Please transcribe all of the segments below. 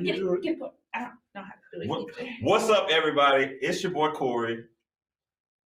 you do it? I don't know how to do it. What's up, everybody? It's your boy Corey.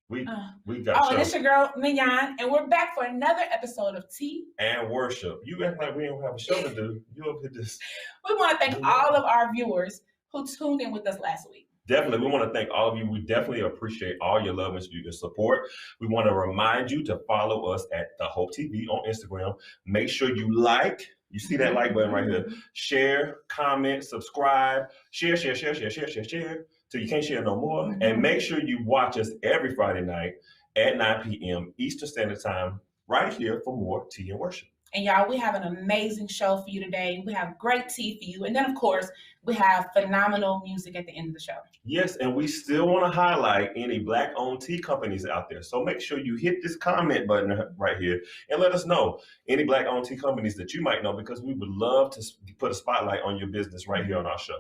We got and it's your girl Mignon, and we're back for another episode of Tea and Worship. You act like we don't have a show to do. You up here just. We want to thank all of our viewers who tuned in with us last week. Definitely, we want to thank all of you. We definitely appreciate all your love and your support. We want to remind you to follow us at The Hope TV on Instagram. Make sure you like. You see that like button right here. Share, comment, subscribe, share till you can't share no more. And make sure you watch us every Friday night at 9 p.m. Eastern Standard Time right here for more Tea and Worship. And y'all, we have an amazing show for you today. We have great tea for you. And then, of course, we have phenomenal music at the end of the show. Yes, and we still want to highlight any Black-owned tea companies out there. So make sure you hit this comment button right here and let us know any Black-owned tea companies that you might know, because we would love to put a spotlight on your business right here on our show.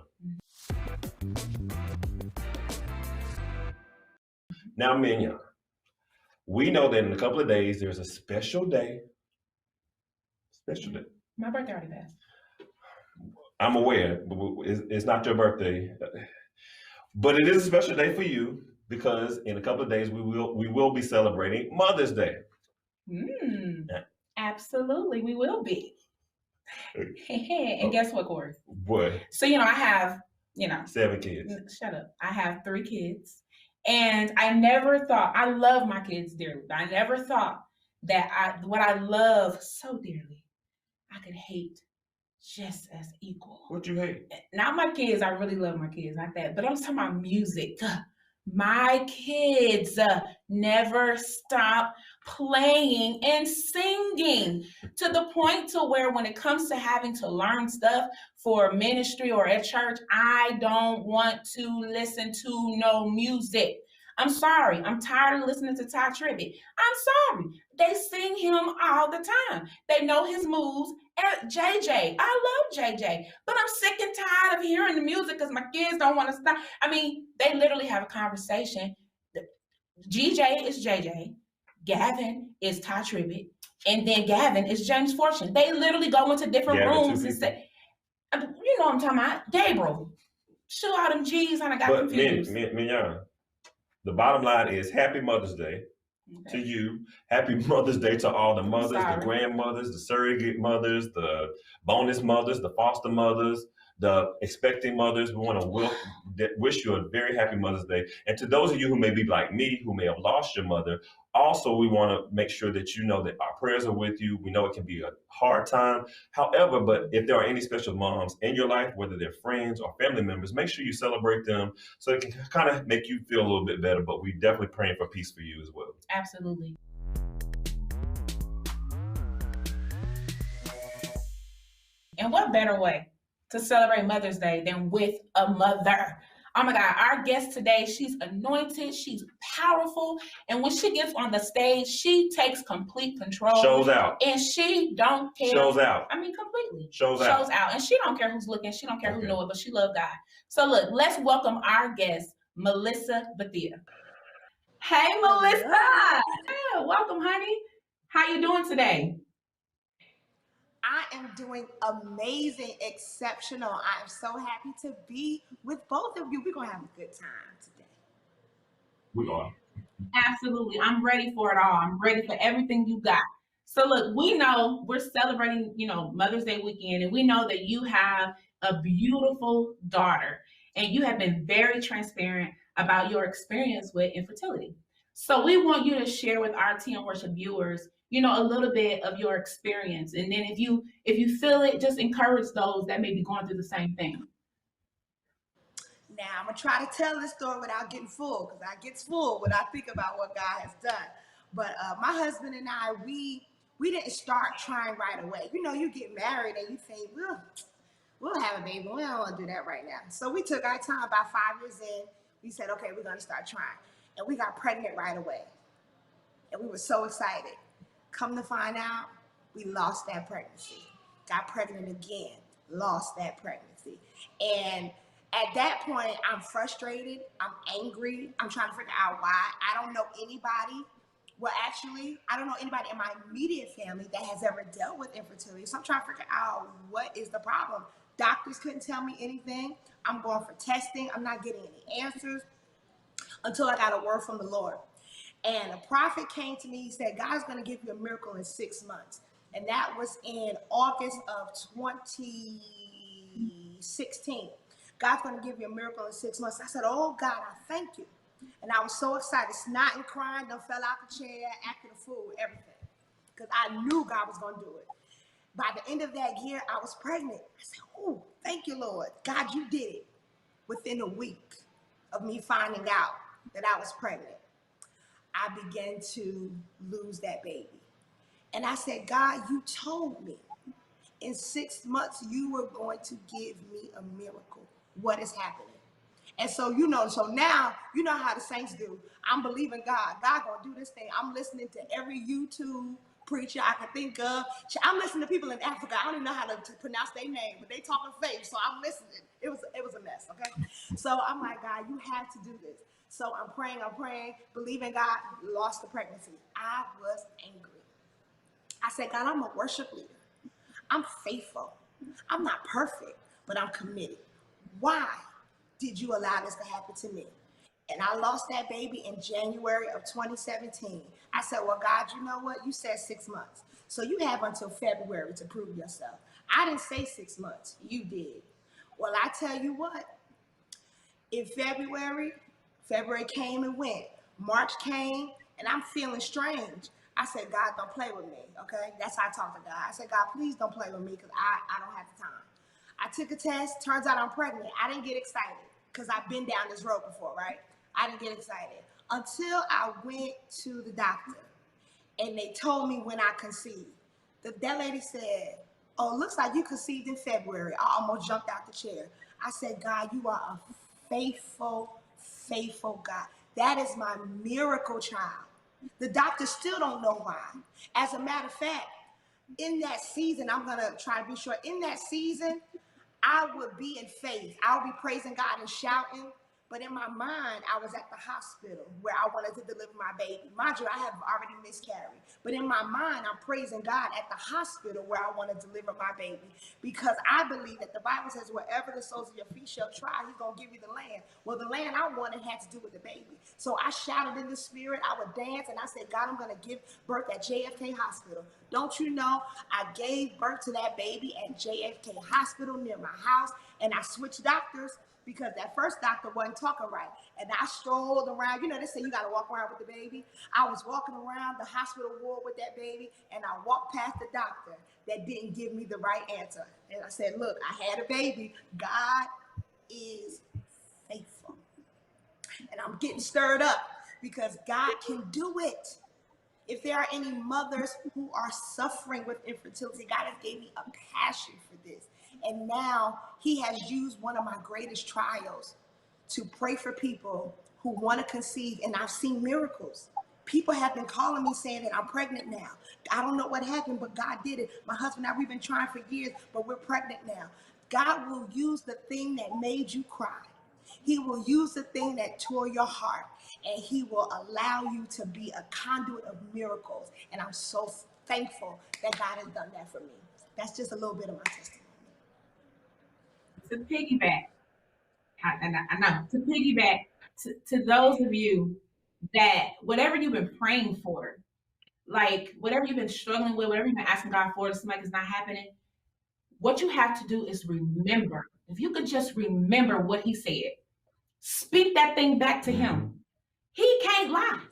Now, Mignon, we know that in a couple of days, there's a special day. My birthday already passed. I'm aware, but it's not your birthday, but it is a special day for you, because in a couple of days we will be celebrating Mother's Day. Absolutely, we will be. And guess what, Corey? What? So I have 7 kids. Shut up. I have 3 kids, and I never thought, I love my kids dearly, but I never thought that what I love so dearly, I could hate just as equal. What you hate? Not my kids. I really love my kids, not that. But I'm talking about music. My kids never stop playing and singing, to the point to where when it comes to having to learn stuff for ministry or at church, I don't want to listen to no music. I'm sorry. I'm tired of listening to Ty Tribbett. I'm sorry. They sing him all the time. They know his moves. And JJ, I love JJ, but I'm sick and tired of hearing the music because my kids don't want to stop. I mean, they literally have a conversation. GJ is JJ. Gavin is Ty Tribbett. And then Gavin is James Fortune. They literally go into different rooms and say, you know what I'm talking about? Gabriel. Show all them G's and I got confused. Mignon, the bottom line is Happy Mother's Day to you. Happy Mother's Day to all the mothers, the grandmothers, the surrogate mothers, the bonus mothers, the foster mothers, the expecting mothers. We want to wish you a very happy Mother's Day. And to those of you who may be like me, who may have lost your mother, also we want to make sure that you know that our prayers are with you. We know it can be a hard time. However, but if there are any special moms in your life, whether they're friends or family members, make sure you celebrate them so it can kind of make you feel a little bit better. But we're definitely praying for peace for you as well. Absolutely. And what better way to celebrate Mother's Day than with a mother? Oh my God, our guest today, she's anointed, she's powerful, and when she gets on the stage, she takes complete control. Shows out. And she don't care. Shows out. I mean, completely. Shows out. And she don't care who's looking, she don't care who knows it, but she loves God. So look, let's welcome our guest, Melissa Bethea. Hey, Melissa. Yeah, welcome, honey. How you doing today? I am doing amazing, exceptional. I am so happy to be with both of you. We're going to have a good time today. We are. Absolutely. I'm ready for it all. I'm ready for everything you got. So look, we know we're celebrating, Mother's Day weekend, and we know that you have a beautiful daughter, and you have been very transparent about your experience with infertility. So we want you to share with our Tea and Worship viewers, a little bit of your experience. And then if you feel it, just encourage those that may be going through the same thing. Now, I'm going to try to tell this story without getting full, because I get full when I think about what God has done. But my husband and I, we didn't start trying right away. You get married and you think, we'll have a baby. We don't want to do that right now. So we took our time. About 5 years in, we said, okay, we're going to start trying. And we got pregnant right away. And we were so excited. Come to find out, we lost that pregnancy. Got pregnant again, lost that pregnancy. And at that point, I'm frustrated, I'm angry, I'm trying to figure out why. I don't know anybody. Well, actually, I don't know anybody in my immediate family that has ever dealt with infertility. So I'm trying to figure out what is the problem. Doctors couldn't tell me anything. I'm going for testing. I'm not getting any answers until I got a word from the Lord. And a prophet came to me. He said, God's going to give you a miracle in 6 months. And that was in August of 2016. God's going to give you a miracle in 6 months. I said, oh, God, I thank you. And I was so excited, snotting, crying, done fell out the chair, acting a fool, everything. Because I knew God was going to do it. By the end of that year, I was pregnant. I said, oh, thank you, Lord. God, you did it. Within a week of me finding out that I was pregnant, I began to lose that baby. And I said, God, you told me in 6 months you were going to give me a miracle. What is happening? And so, so now, you know how the saints do. I'm believing God. God gonna do this thing. I'm listening to every YouTube preacher I can think of. I'm listening to people in Africa. I don't even know how to pronounce their name, but they talking faith, so I'm listening. It was a mess, okay? So I'm like, God, you have to do this. So I'm praying, believing God, lost the pregnancy. I was angry. I said, God, I'm a worship leader. I'm faithful. I'm not perfect, but I'm committed. Why did you allow this to happen to me? And I lost that baby in January of 2017. I said, well, God, you know what? You said 6 months. So you have until February to prove yourself. I didn't say 6 months. You did. Well, I tell you what. In February came and went. March came, and I'm feeling strange. I said, God, don't play with me, okay? That's how I talk to God. I said, God, please don't play with me because I don't have the time. I took a test. Turns out I'm pregnant. I didn't get excited because I've been down this road before, right? I didn't get excited until I went to the doctor and they told me when I conceived. That lady said, oh, it looks like you conceived in February. I almost jumped out the chair. I said, God, you are a faithful, faithful God. That is my miracle child. The doctors still don't know why. As a matter of fact, in that season, I'm going to try to be short. In that season, I would be in faith. I would be praising God and shouting. But in my mind, I was at the hospital where I wanted to deliver my baby. Mind you, I have already miscarried. But in my mind, I'm praising God at the hospital where I want to deliver my baby. Because I believe that the Bible says, wherever the soles of your feet shall try, he's going to give you the land. Well, the land I wanted had to do with the baby. So I shouted in the spirit. I would dance. And I said, God, I'm going to give birth at JFK Hospital. Don't you know, I gave birth to that baby at JFK Hospital near my house. And I switched doctors, because that first doctor wasn't talking right. And I strolled around. You know, they say you got to walk around with the baby. I was walking around the hospital ward with that baby, and I walked past the doctor that didn't give me the right answer. And I said, look, I had a baby. God is faithful. And I'm getting stirred up because God can do it. If there are any mothers who are suffering with infertility, God has gave me a passion for this. And now he has used one of my greatest trials to pray for people who want to conceive. And I've seen miracles. People have been calling me saying that I'm pregnant now. I don't know what happened, but God did it. My husband and I, we've been trying for years, but we're pregnant now. God will use the thing that made you cry. He will use the thing that tore your heart, and he will allow you to be a conduit of miracles. And I'm so thankful that God has done that for me. That's just a little bit of my testimony. To piggyback, I know, to piggyback to those of you that whatever you've been praying for, like whatever you've been struggling with, whatever you've been asking God for, it seems like it's not happening. What you have to do is remember. If you could just remember what he said, speak that thing back to him. He can't lie.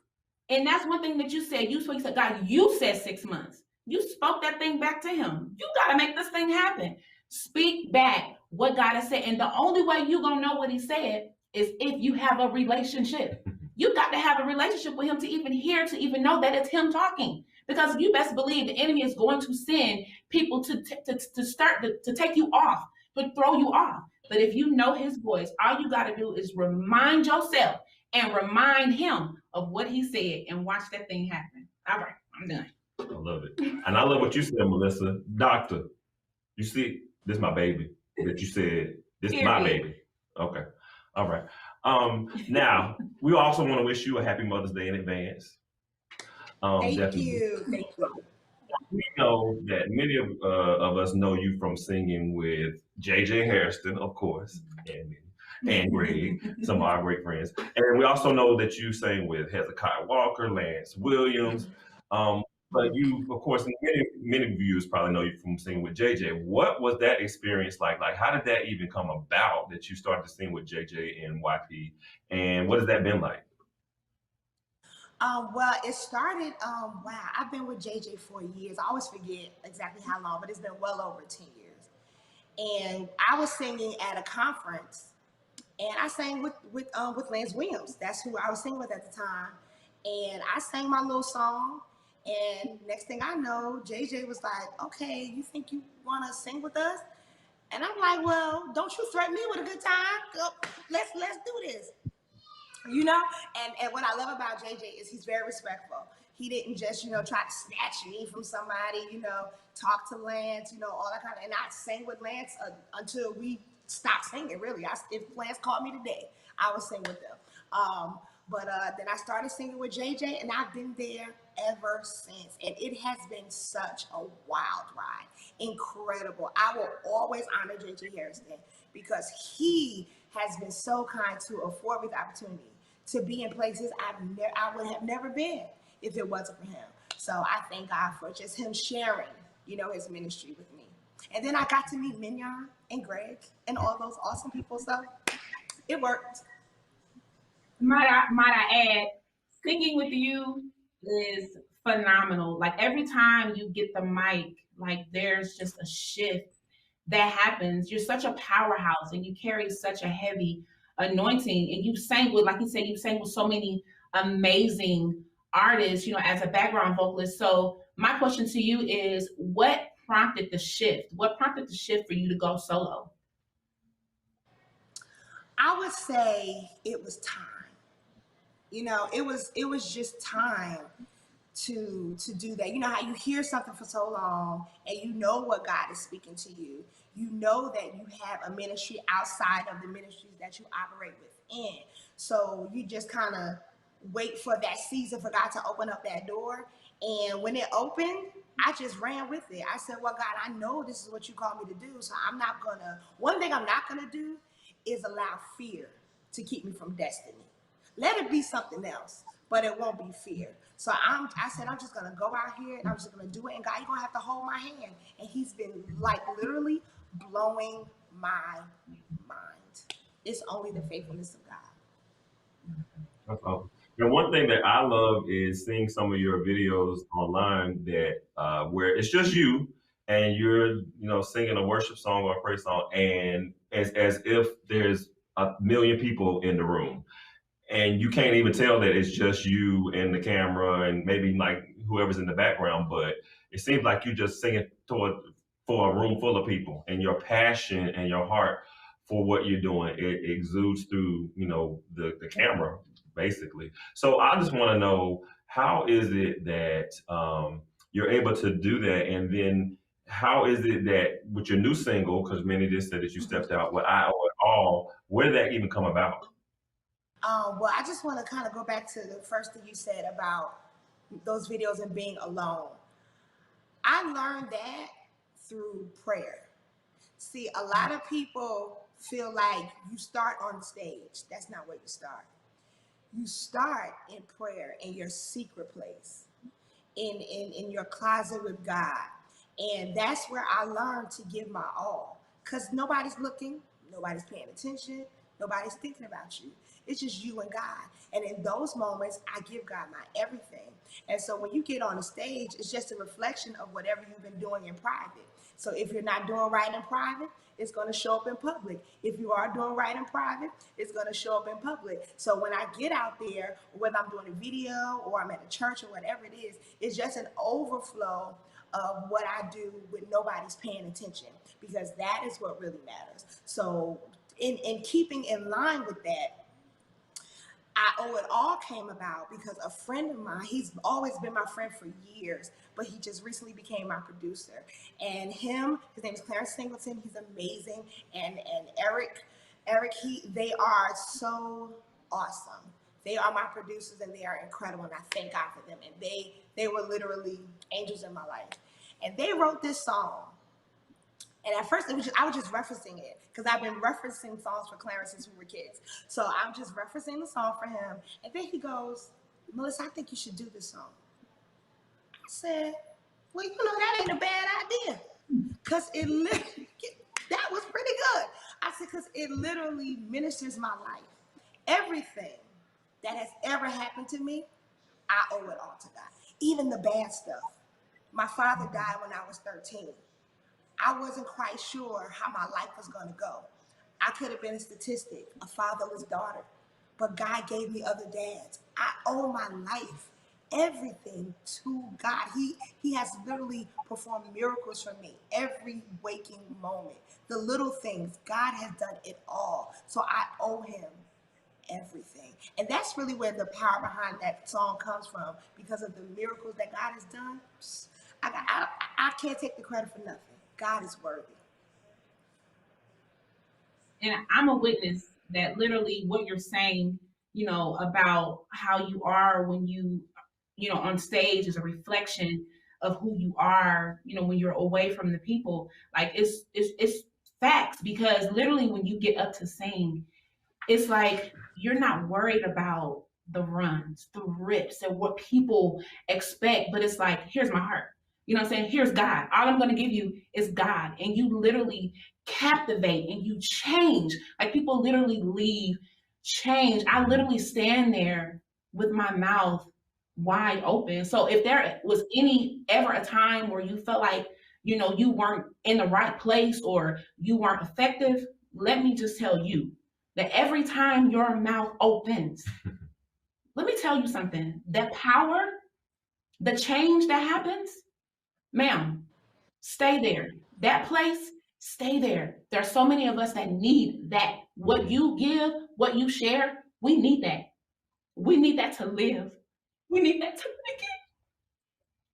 And that's one thing that you said. You said, God, you said 6 months. You spoke that thing back to him. You got to make this thing happen. Speak back what God has said. And the only way you're going to know what he said is if you have a relationship. You got to have a relationship with him to even hear, to even know that it's him talking. Because you best believe the enemy is going to send people to take you off, to throw you off. But if you know his voice, all you got to do is remind yourself and remind him of what he said and watch that thing happen. All right, I'm done. I love it. And I love what you said, Melissa. Doctor, you see, this is my baby that you said, this is my baby. Okay. All right. Now, we also want to wish you a happy Mother's Day in advance. Thank you. We know that many of us know you from singing with J.J. Hairston, of course, and Greg, some of our great friends. And we also know that you sang with Hezekiah Walker, Lance Williams. Um, but you, of course, many viewers probably know you from singing with JJ. What was that experience like? Like, how did that even come about that you started to sing with JJ and YP? And what has that been like? Well, it started, wow, I've been with JJ for years. I always forget exactly how long, but it's been well over 10 years. And I was singing at a conference, and I sang with Lance Williams. That's who I was singing with at the time. And I sang my little song. And next thing I know, JJ was like, "Okay, you think you want to sing with us?" And I'm like, "Well, don't you threaten me with a good time. Go, let's do this." You know, and what I love about JJ is he's very respectful. He didn't just, you know, try to snatch me from somebody, you know, talk to Lance, you know, all that kind of, and I sang with Lance until we stopped singing, really. If Lance called me today, I would sing with them. But then I started singing with JJ, and I've been there ever since. And it has been such a wild ride. Incredible. I will always honor JJ Harrison because he has been so kind to afford me the opportunity to be in places I would have never been if it wasn't for him. So I thank God for just him sharing, you know, his ministry with me. And then I got to meet Mignon and Greg and all those awesome people. So it worked. Might I add, singing with you is phenomenal. Like every time you get the mic, like there's just a shift that happens. You're such a powerhouse and you carry such a heavy anointing. And you sang with, like you said, you sang with so many amazing artists, you know, as a background vocalist. So my question to you is what prompted the shift? What prompted the shift for you to go solo? I would say it was time. You know, it was just time to do that. You know how you hear something for so long and you know what God is speaking to you. You know that you have a ministry outside of the ministries that you operate within. So you just kind of wait for that season for God to open up that door. And when it opened, I just ran with it. I said, "Well, God, I know this is what you called me to do. So I'm not gonna, one thing I'm not gonna do is allow fear to keep me from destiny. Let it be something else, but it won't be fear." So I said, I'm just gonna go out here and I'm just gonna do it. And God, you're gonna have to hold my hand. And he's been like literally blowing my mind. It's only the faithfulness of God. That's awesome. And one thing that I love is seeing some of your videos online that where it's just you and you're singing a worship song or a praise song, and as if there's a million people in the room, and you can't even tell that it's just you and the camera and maybe like whoever's in the background, but it seems like you just singing for a room full of people, and your passion and your heart for what you're doing, it exudes through the camera basically. So I just want to know, how is it that you're able to do that, and then how is it that with your new single, because many just said that you stepped out with I Owe It All, where did that even come about? Well, I just want to kind of go back to the first thing you said about those videos and being alone. I learned that through prayer. See, a lot of people feel like you start on the stage. That's not where you start. You start in prayer in your secret place, in your closet with God. And that's where I learned to give my all. Because nobody's looking, nobody's paying attention, nobody's thinking about you. It's just you and God. And in those moments, I give God my everything. And so when you get on the stage, it's just a reflection of whatever you've been doing in private. So if you're not doing right in private, it's going to show up in public. If you are doing right in private, it's going to show up in public. So when I get out there, whether I'm doing a video or I'm at a church or whatever it is, it's just an overflow of what I do when nobody's paying attention, because that is what really matters. So in keeping in line with that, I Owe It All came about because a friend of mine, he's always been my friend for years, but he just recently became my producer. And his name is Clarence Singleton. He's amazing. And Eric, they are so awesome. They are my producers, and they are incredible, and I thank God for them. And they were literally angels in my life. And they wrote this song. And at first, I was just referencing it because I've been referencing songs for Clarence since we were kids. So I'm just referencing the song for him. And then he goes, Melissa, I think you should do this song. I said, well, you know, that ain't a bad idea. Because it literally, that was pretty good. I said, because it literally ministers my life. Everything that has ever happened to me, I owe it all to God. Even the bad stuff. My father died when I was 13. I wasn't quite sure how my life was going to go. I could have been a statistic, a fatherless daughter, but God gave me other dads. I owe my life, everything to God. He has literally performed miracles for me every waking moment. The little things, God has done it all. So I owe him everything. And that's really where the power behind that song comes from, because of the miracles that God has done. I can't take the credit for nothing. God is worthy. And I'm a witness that literally what you're saying, you know, about how you are when you know, on stage is a reflection of who you are, you know, when you're away from the people. Like it's facts, because literally when you get up to sing, it's like you're not worried about the runs, the rips, and what people expect, but it's like, here's my heart. You know what I'm saying? Here's God. All I'm going to give you is God. And you literally captivate and you change. Like people literally leave change. I literally stand there with my mouth wide open. So if there was ever a time where you felt like, you know, you weren't in the right place or you weren't effective, let me just tell you that every time your mouth opens, let me tell you something, that power, the change that happens, ma'am, stay there. That place, stay there. There are so many of us that need that. What you give, what you share, we need that. We need that to live. We need that to make it.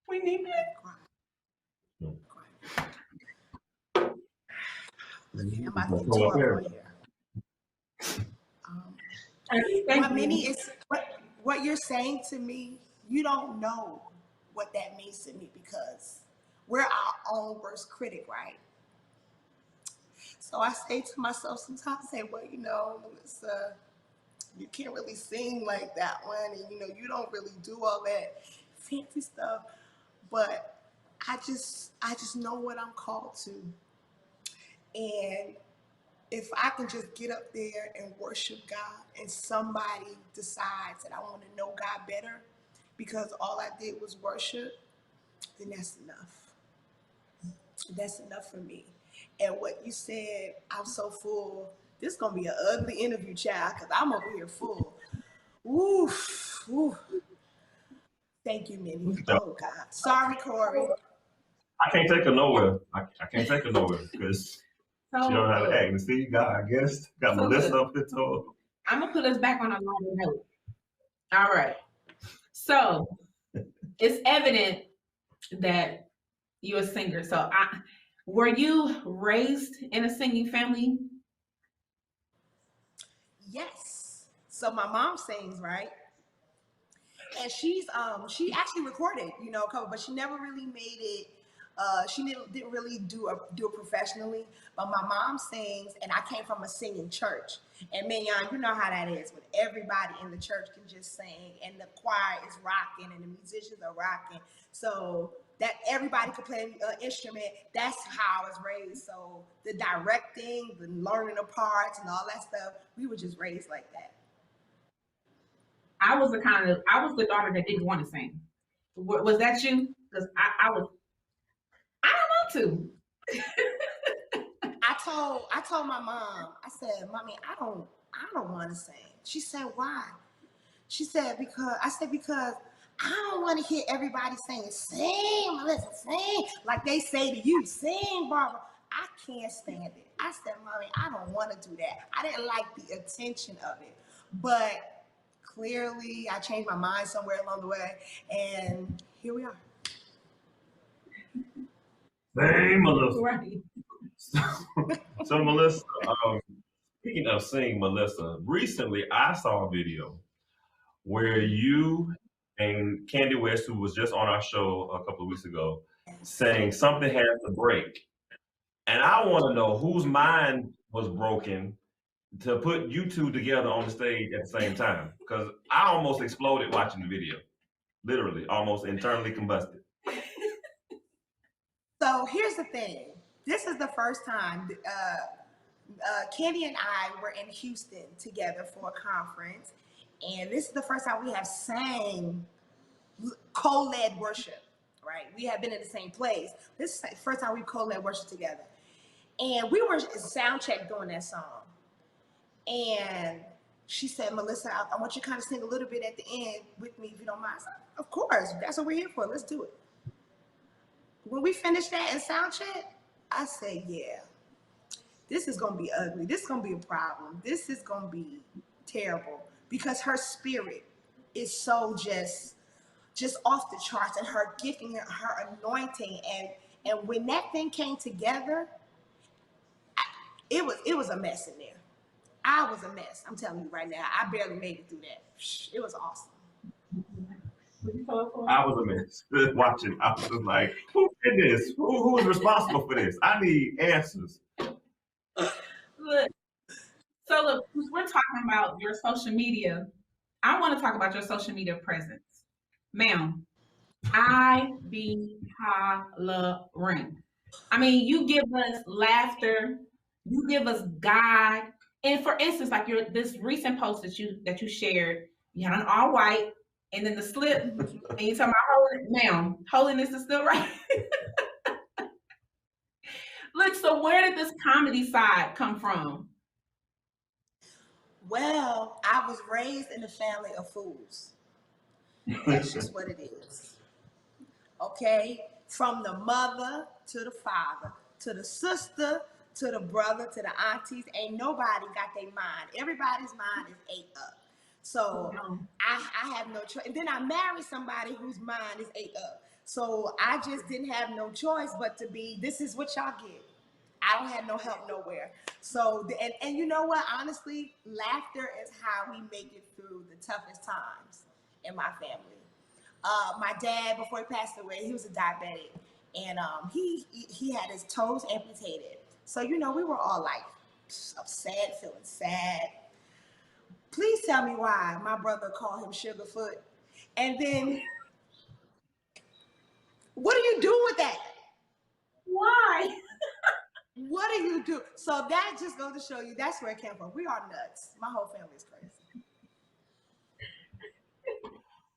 We need that. I'm about to get tore up here. What you're saying to me, you don't know what that means to me, because we're our own worst critic, right? So I say to myself sometimes, I say, well, you know, Melissa, you can't really sing like that one, and you know, you don't really do all that fancy stuff, but I just know what I'm called to. And if I can just get up there and worship God, and somebody decides that I want to know God better because all I did was worship, then that's enough. That's enough for me. And what you said, I'm so full. This is going to be an ugly interview, child, because I'm over here full. Oof. Oof. Thank you, Minnie. Oh, God. Sorry, Corey. I can't take her nowhere. I can't take her nowhere because she don't know how to act. And see, God, I guess, got Melissa up here too. I'm going to put us back on a lighter note. All right. So it's evident that you're a singer. So were you raised in a singing family? Yes. So my mom sings, right? And she actually recorded, you know, a couple, but she never really made it. She didn't really do it professionally. But my mom sings, and I came from a singing church. And Mignon, you know how that is, when everybody in the church can just sing, and the choir is rocking, and the musicians are rocking. So that everybody could play an instrument. That's how I was raised. So the directing, the learning the parts, and all that stuff, we were just raised like that. I was the daughter that didn't want to sing. Was that you? Because I don't want to. I told my mom, I said, Mommy, I don't want to sing. She said, why? She said, because I don't want to hear everybody saying, sing, Melissa, sing. Like they say to you, sing, Barbara. I can't stand it. I said, Mommy, I don't want to do that. I didn't like the attention of it. But clearly I changed my mind somewhere along the way. And here we are. Hey, Melissa. Right. So Melissa, speaking of singing, Melissa, recently I saw a video where you and Candy West, who was just on our show a couple of weeks ago, saying something has to break. And I want to know whose mind was broken to put you two together on the stage at the same time. Because I almost exploded watching the video. Literally, almost internally combusted. So here's the thing. This is the first time Candy and I were in Houston together for a conference. And this is the first time we have sang co-led worship, right? We have been in the same place. This is the first time we've co-led worship together. And we were sound check doing that song. And she said, Melissa, I want you to kind of sing a little bit at the end with me, if you don't mind. I said, of course, that's what we're here for. Let's do it. When we finished that in sound check, I said, yeah, this is going to be ugly. This is going to be a problem. This is going to be terrible because her spirit is so just off the charts, and her gifting, her anointing. And when that thing came together, it was a mess in there. I was a mess. I'm telling you right now. I barely made it through that. It was awesome. I was a mess. Watching, I was just like, who did this? Who is responsible for this? I need answers. Look, we're talking about your social media. I want to talk about your social media presence. Ma'am, I be hollering. I mean, you give us laughter, you give us God. And for instance, like this recent post that you shared, you had on all white, and then the slip, and you talking about holiness. Ma'am, holiness is still right. Look, so where did this comedy side come from? Well, I was raised in a family of fools. That's just what it is. Okay? From the mother to the father, to the sister, to the brother, to the aunties, ain't nobody got their mind. Everybody's mind is ate up. So I have no choice. And then I married somebody whose mind is ate up. So I just didn't have no choice but to be, this is what y'all get. I don't have no help nowhere. So, and you know what? Honestly, laughter is how we make it through the toughest times in my family. My dad, before he passed away, he was a diabetic, and he had his toes amputated. So you know, we were all like sad, feeling sad. Please tell me why my brother called him Sugarfoot, and then what do you do with that? Why? What do you do? So that just goes to show you that's where it came from. We are nuts. My whole family is crazy.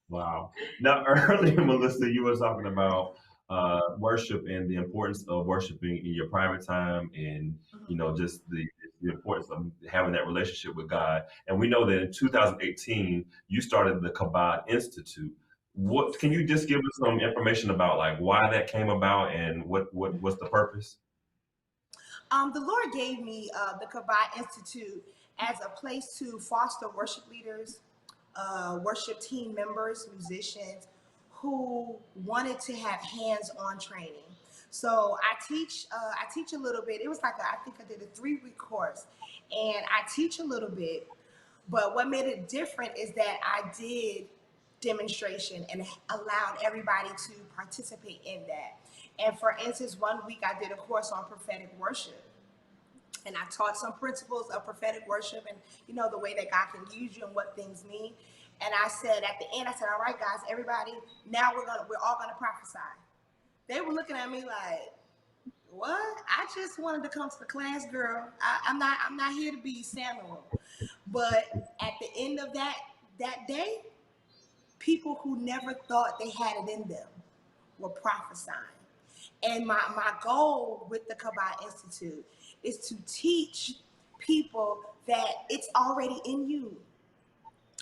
Wow. Now, earlier, Melissa, you were talking about worship and the importance of worshiping in your private time, and just the importance of having that relationship with God. And we know that in 2018, you started the Kabad Institute. What can you just give us some information about, like, why that came about and what's the purpose? The Lord gave me the Kabad Institute as a place to foster worship leaders, worship team members, musicians who wanted to have hands-on training. So I teach a little bit. It was like I think I did a 3-week course, and I teach a little bit. But what made it different is that I did demonstration and allowed everybody to participate in that. And for instance, 1 week I did a course on prophetic worship. And I taught some principles of prophetic worship and, the way that God can use you and what things mean. And I said at the end, all right, guys, everybody, now we're all gonna prophesy. They were looking at me like, what? I just wanted to come to the class, girl. I'm not here to be Samuel. But at the end of that day, people who never thought they had it in them were prophesying. And my goal with the Kabad Institute is to teach people that it's already in you.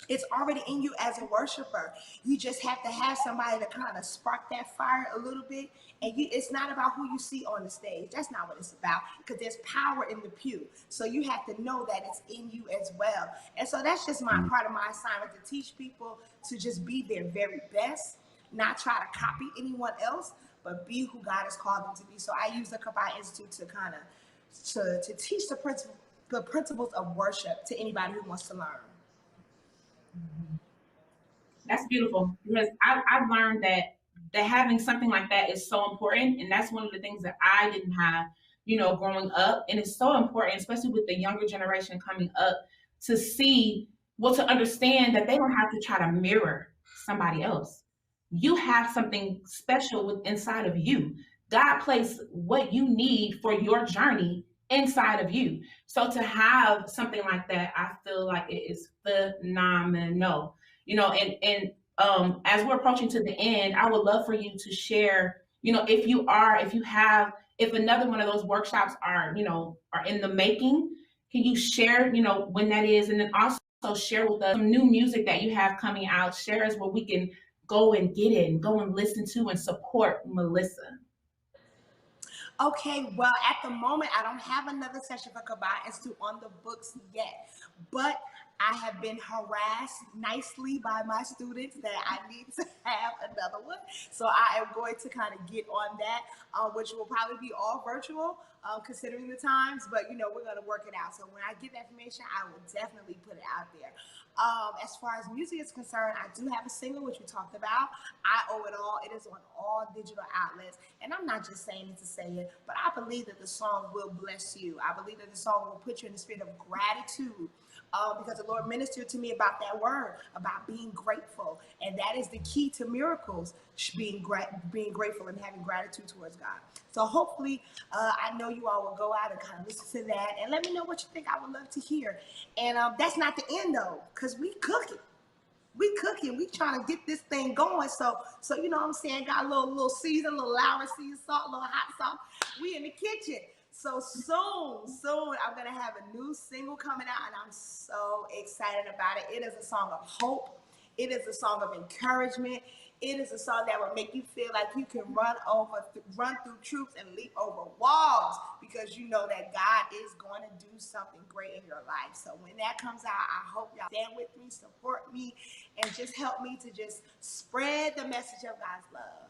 It's already in you as a worshiper. You just have to have somebody to kind of spark that fire a little bit. And it's not about who you see on the stage. That's not what it's about, because there's power in the pew. So you have to know that it's in you as well. And so that's just part of my assignment, to teach people to just be their very best, not try to copy anyone else, but be who God has called them to be. So I use the Kabad Institute to kind of to teach the principles of worship to anybody who wants to learn. That's beautiful because I've learned that having something like that is so important, and that's one of the things that I didn't have, growing up, and it's so important, especially with the younger generation coming up, to see, well, to understand that they don't have to try to mirror somebody else. You have something special inside of you. God placed what you need for your journey inside of you. So to have something like that, I feel like it is phenomenal. As we're approaching to the end, I would love for you to share, if another one of those workshops are in the making, can you share, when that is, and then also share with us some new music that you have coming out. Share us where we can go and get it and go and listen to and support Melissa. Okay, well, at the moment, I don't have another session for Kabad Institute on the books yet, but I have been harassed nicely by my students that I need to have another one. So I am going to kind of get on that, which will probably be all virtual, considering the times, but we're going to work it out. So when I get that information, I will definitely put it out there. As far as music is concerned, I do have a single, which we talked about. I Owe It All. It is on all digital outlets. And I'm not just saying it to say it, but I believe that the song will bless you. I believe that the song will put you in the spirit of gratitude. Because the Lord ministered to me about that word, about being grateful. And that is the key to miracles, being grateful and having gratitude towards God. So hopefully, I know you all will go out and kind of listen to that and let me know what you think. I would love to hear. And that's not the end, though, because we cooking. We cooking. We trying to get this thing going. So you know what I'm saying? Got a little season, a little Lowry sea salt, a little hot sauce. We in the kitchen. So soon, I'm going to have a new single coming out, and I'm so excited about it. It is a song of hope. It is a song of encouragement. It is a song that will make you feel like you can run through troops and leap over walls, because you know that God is going to do something great in your life. So when that comes out, I hope y'all stand with me, support me, and just help me to just spread the message of God's love.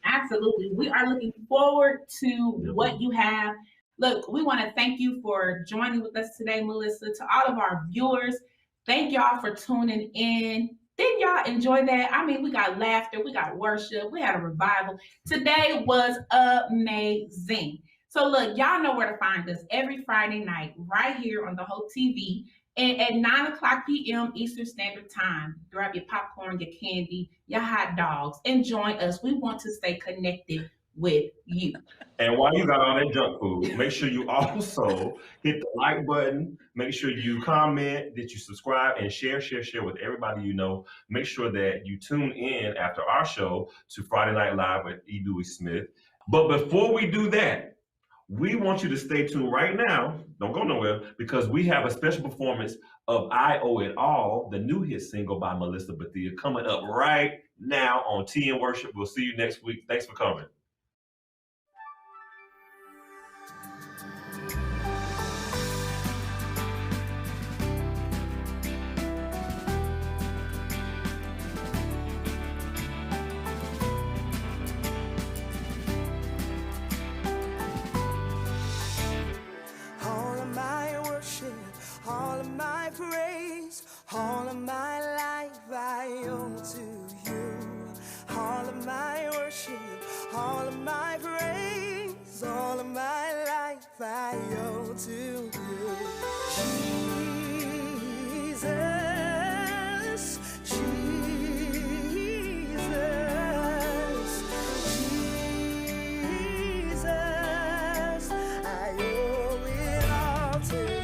Absolutely. We are looking forward to what you have. Look, we want to thank you for joining with us today, Melissa. To all of our viewers, thank y'all for tuning in. Didn't y'all enjoy that? I mean, we got laughter, we got worship, we had a revival. Today was amazing. So look, y'all know where to find us every Friday night right here on the Hope TV. And at 9:00 p.m. Eastern Standard Time, grab your popcorn, your candy, your hot dogs, and join us. We want to stay connected with you. And while you got all that junk food, make sure you also hit the like button. Make sure you comment, that you subscribe, and share with everybody you know. Make sure that you tune in after our show to Friday Night Live with E. Dewey Smith. But before we do that, we want you to stay tuned right now. Don't go nowhere, because we have a special performance of I Owe It All, the new hit single by Melissa Bethea, coming up right now on Tea and Worship. We'll see you next week. Thanks for coming. All of my life I owe to you. All of my worship, all of my praise, all of my life I owe to you. Jesus, Jesus, Jesus, I owe it all to you.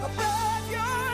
above your